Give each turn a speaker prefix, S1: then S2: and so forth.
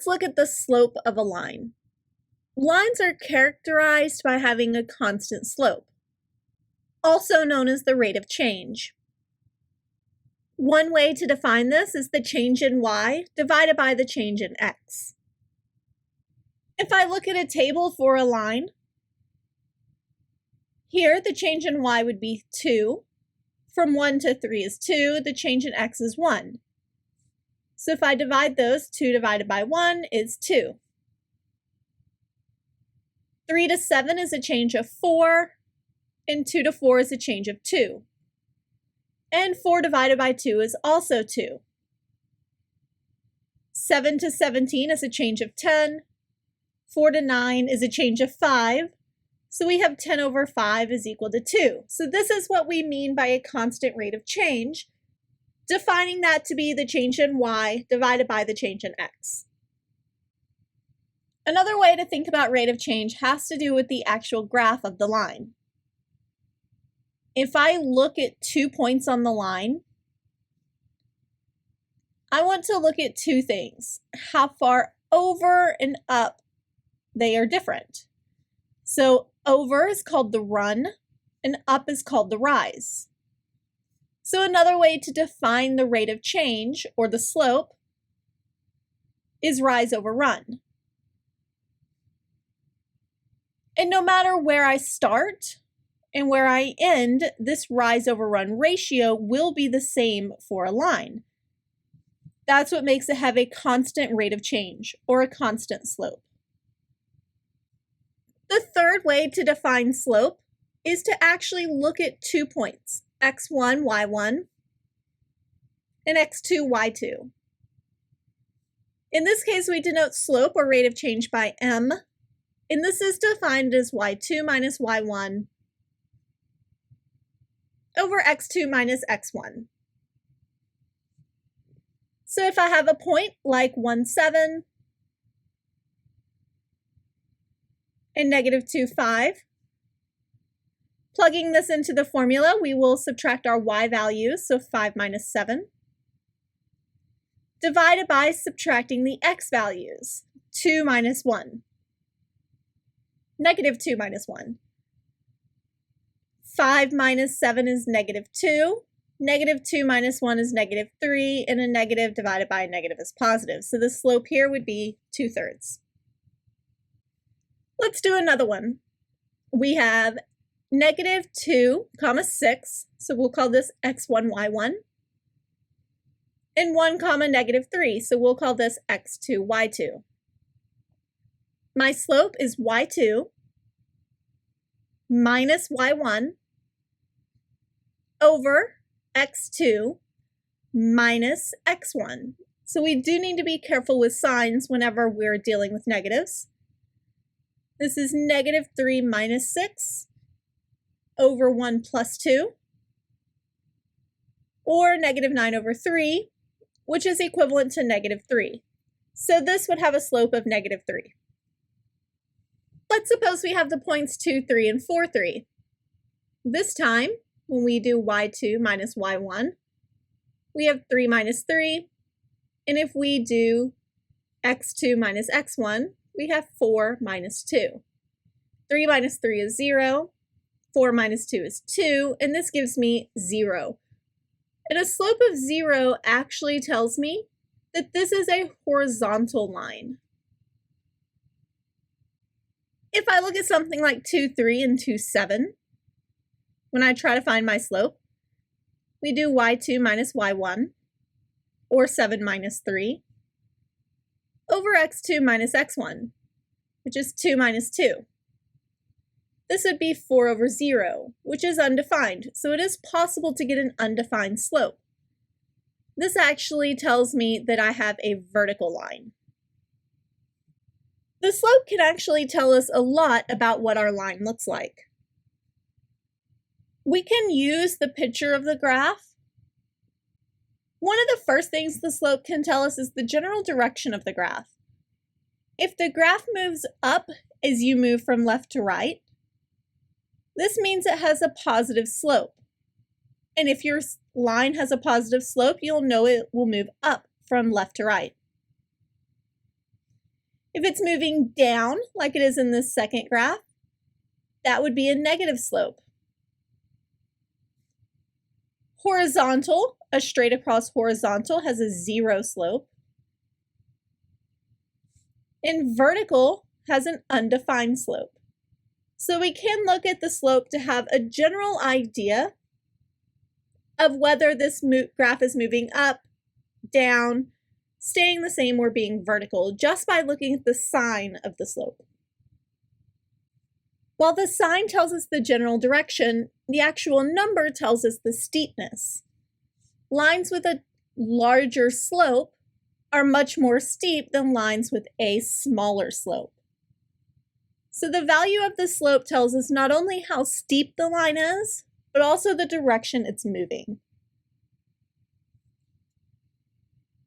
S1: Let's look at the slope of a line. Lines are characterized by having a constant slope, also known as the rate of change. One way to define this is the change in y divided by the change in x. If I look at a table for a line, here the change in y would be 2. From 1 to 3 is 2. The change in x is 1. So if I divide those, 2 divided by 1 is 2. 3 to 7 is a change of 4, and 2 to 4 is a change of 2. And 4 divided by 2 is also 2. 7 to 17 is a change of 10. 4 to 9 is a change of 5. So we have 10 over 5 is equal to 2. So this is what we mean by a constant rate of change, defining that to be the change in y divided by the change in x. Another way to think about rate of change has to do with the actual graph of the line. If I look at 2 points on the line, I want to look at 2 things: how far over and up they are different. So over is called the run, and up is called the rise. So another way to define the rate of change, or the slope, is rise over run. And no matter where I start and where I end, this rise over run ratio will be the same for a line. That's what makes it have a constant rate of change, or a constant slope. The third way to define slope is to actually look at 2 points, x1, y1, and x2, y2. In this case, we denote slope, or rate of change, by m, and this is defined as y2 minus y1 over x2 minus x1. So if I have a point like 1, 7, and negative 2, 5, plugging this into the formula, we will subtract our y values, so 5 minus 7, divided by subtracting the x values, 2 minus 1, negative 2 minus 1. 5 minus 7 is negative 2. Negative 2 minus 1 is negative 3, and a negative divided by a negative is positive. So the slope here would be 2/3. Let's do another one. We have negative 2, 6, so we'll call this x1, y1, and 1, negative 3, so we'll call this x2, y2. My slope is y2 minus y1 over x2 minus x1. So we do need to be careful with signs whenever we're dealing with negatives. This is negative 3 minus 6 over 1 plus 2, or negative 9 over 3, which is equivalent to negative 3. So this would have a slope of negative 3. Let's suppose we have the points 2, 3, and 4, 3. This time, when we do y2 minus y1, we have 3 minus 3, and if we do x2 minus x1, we have 4 minus 2. 3 minus 3 is 0, 4 minus 2 is 2, and this gives me 0. And a slope of 0 actually tells me that this is a horizontal line. If I look at something like 2, 3, and 2, 7, when I try to find my slope, we do y2 minus y1, or 7 minus 3, over x2 minus x1, which is 2 minus 2. This would be 4 over 0, which is undefined, so it is possible to get an undefined slope. This actually tells me that I have a vertical line. The slope can actually tell us a lot about what our line looks like. We can use the picture of the graph. One of the first things the slope can tell us is the general direction of the graph. If the graph moves up as you move from left to right, this means it has a positive slope. And if your line has a positive slope, you'll know it will move up from left to right. If it's moving down, like it is in this second graph, that would be a negative slope. Horizontal, a straight across horizontal has a 0 slope. And vertical has an undefined slope. So we can look at the slope to have a general idea of whether this graph is moving up, down, staying the same, or being vertical just by looking at the sign of the slope. While the sign tells us the general direction, the actual number tells us the steepness. Lines with a larger slope are much more steep than lines with a smaller slope. So the value of the slope tells us not only how steep the line is, but also the direction it's moving.